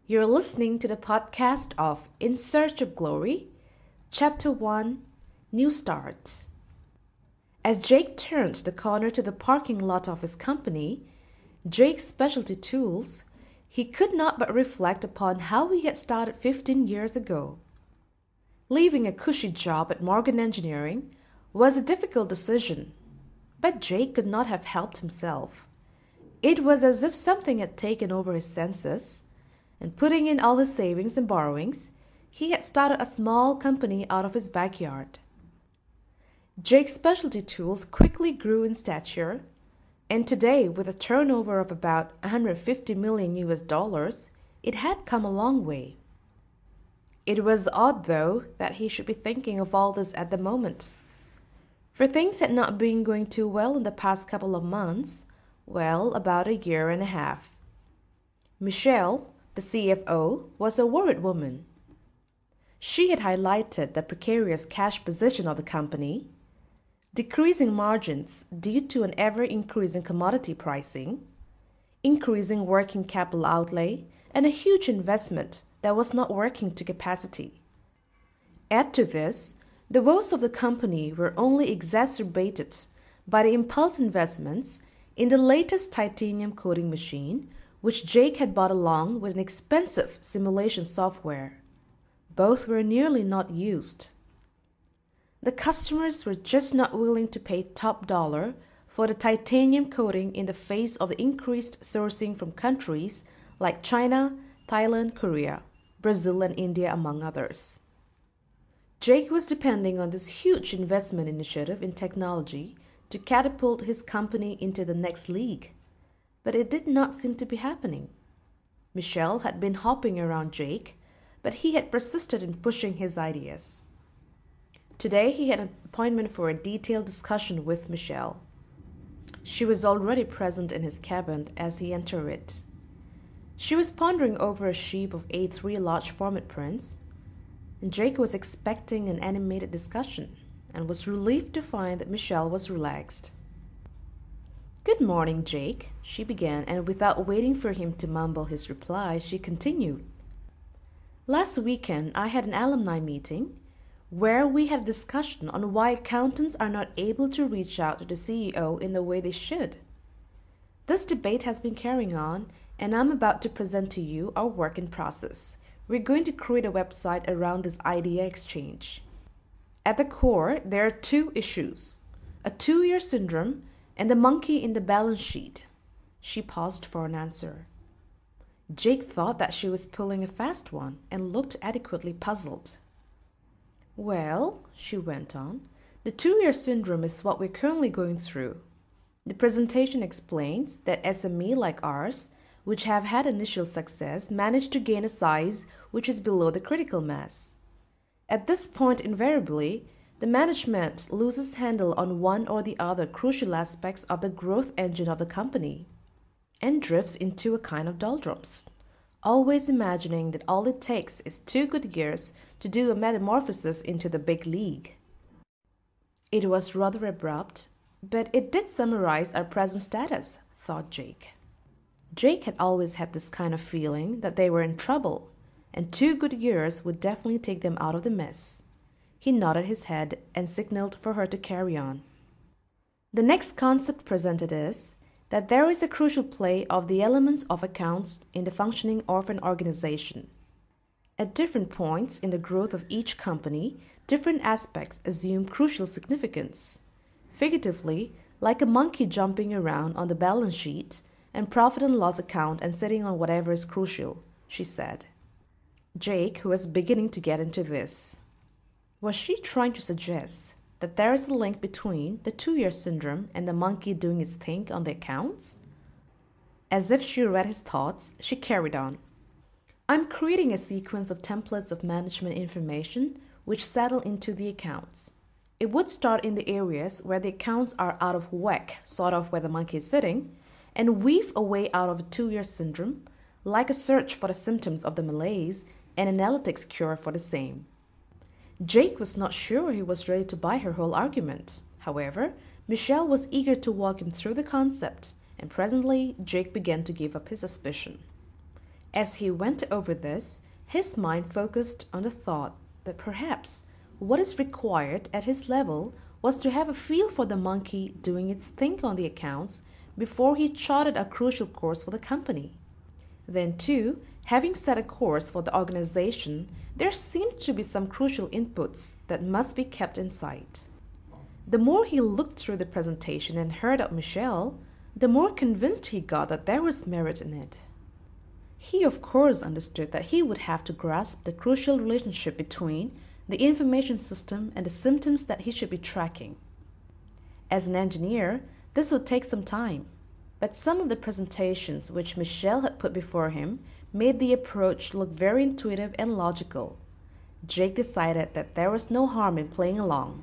You're listening to the podcast of In Search of Glory, Chapter 1, New Start. As Jake turned the corner to the parking lot of his company, Jake's Specialty Tools, he could not but reflect upon how he had started 15 years ago. Leaving a cushy job at Morgan Engineering was a difficult decision, but Jake could not have helped himself. It was as if something had taken over his senses, and putting in all his savings and borrowings, he had started a small company out of his backyard. Jake's Specialty Tools quickly grew in stature, and today, with a turnover of about 150 million US dollars, it had come a long way. It was odd, though, that he should be thinking of all this at the moment. For things had not been going too well in the past couple of months, well, about a year and a half. Michelle, the CFO, was a worried woman. She had highlighted the precarious cash position of the company, decreasing margins due to an ever-increasing commodity pricing, increasing working capital outlay, and a huge investment that was not working to capacity. Add to this, the woes of the company were only exacerbated by the impulse investments in the latest titanium coating machine, which Jake had bought along with an expensive simulation software. Both were nearly not used. The customers were just not willing to pay top dollar for the titanium coating in the face of the increased sourcing from countries like China, Thailand, Korea, Brazil, and India, among others. Jake was depending on this huge investment initiative in technology to catapult his company into the next league, but it did not seem to be happening. Michelle had been hopping around Jake, but he had persisted in pushing his ideas. Today he had an appointment for a detailed discussion with Michelle. She was already present in his cabin as he entered it. She was pondering over a sheaf of A3 large format prints, and Jake was expecting an animated discussion and was relieved to find that Michelle was relaxed. "Good morning, Jake," she began, and without waiting for him to mumble his reply, she continued. "Last weekend I had an alumni meeting where we had a discussion on why accountants are not able to reach out to the CEO in the way they should. This debate has been carrying on, and I'm about to present to you our work in process. We're going to create a website around this idea exchange. At the core, there are two issues: a 2-year syndrome and the monkey in the balance sheet." She paused for an answer. Jake thought that she was pulling a fast one and looked adequately puzzled. "Well," she went on, "the 2-year syndrome is what we're currently going through. The presentation explains that SME like ours, which have had initial success, manage to gain a size which is below the critical mass. At this point, invariably, the management loses handle on one or the other crucial aspects of the growth engine of the company and drifts into a kind of doldrums, always imagining that all it takes is 2 good years to do a metamorphosis into the big league." It was rather abrupt, but it did summarize our present status, thought Jake. Jake had always had this kind of feeling that they were in trouble, and 2 good years would definitely take them out of the mess. He nodded his head and signaled for her to carry on. "The next concept presented is that there is a crucial play of the elements of accounts in the functioning of an organization. At different points in the growth of each company, different aspects assume crucial significance. Figuratively, like a monkey jumping around on the balance sheet and profit and loss account and sitting on whatever is crucial," she said. Jake, who was beginning to get into this. Was she trying to suggest that there is a link between the 2-year syndrome and the monkey doing its thing on the accounts? As if she read his thoughts, she carried on. "I'm creating a sequence of templates of management information which settle into the accounts. It would start in the areas where the accounts are out of whack, sort of where the monkey is sitting, and weave a way out of a 2-year syndrome, like a search for the symptoms of the malaise and analytics cure for the same." Jake was not sure he was ready to buy her whole argument. However, Michelle was eager to walk him through the concept, and presently Jake began to give up his suspicion. As he went over this, his mind focused on the thought that perhaps what is required at his level was to have a feel for the monkey doing its thing on the accounts before he charted a crucial course for the company. Then, too, having set a course for the organization, there seemed to be some crucial inputs that must be kept in sight. The more he looked through the presentation and heard of Michelle, the more convinced he got that there was merit in it. He, of course, understood that he would have to grasp the crucial relationship between the information system and the symptoms that he should be tracking. As an engineer, this would take some time, but some of the presentations which Michelle had put before him made the approach look very intuitive and logical. Jake decided that there was no harm in playing along.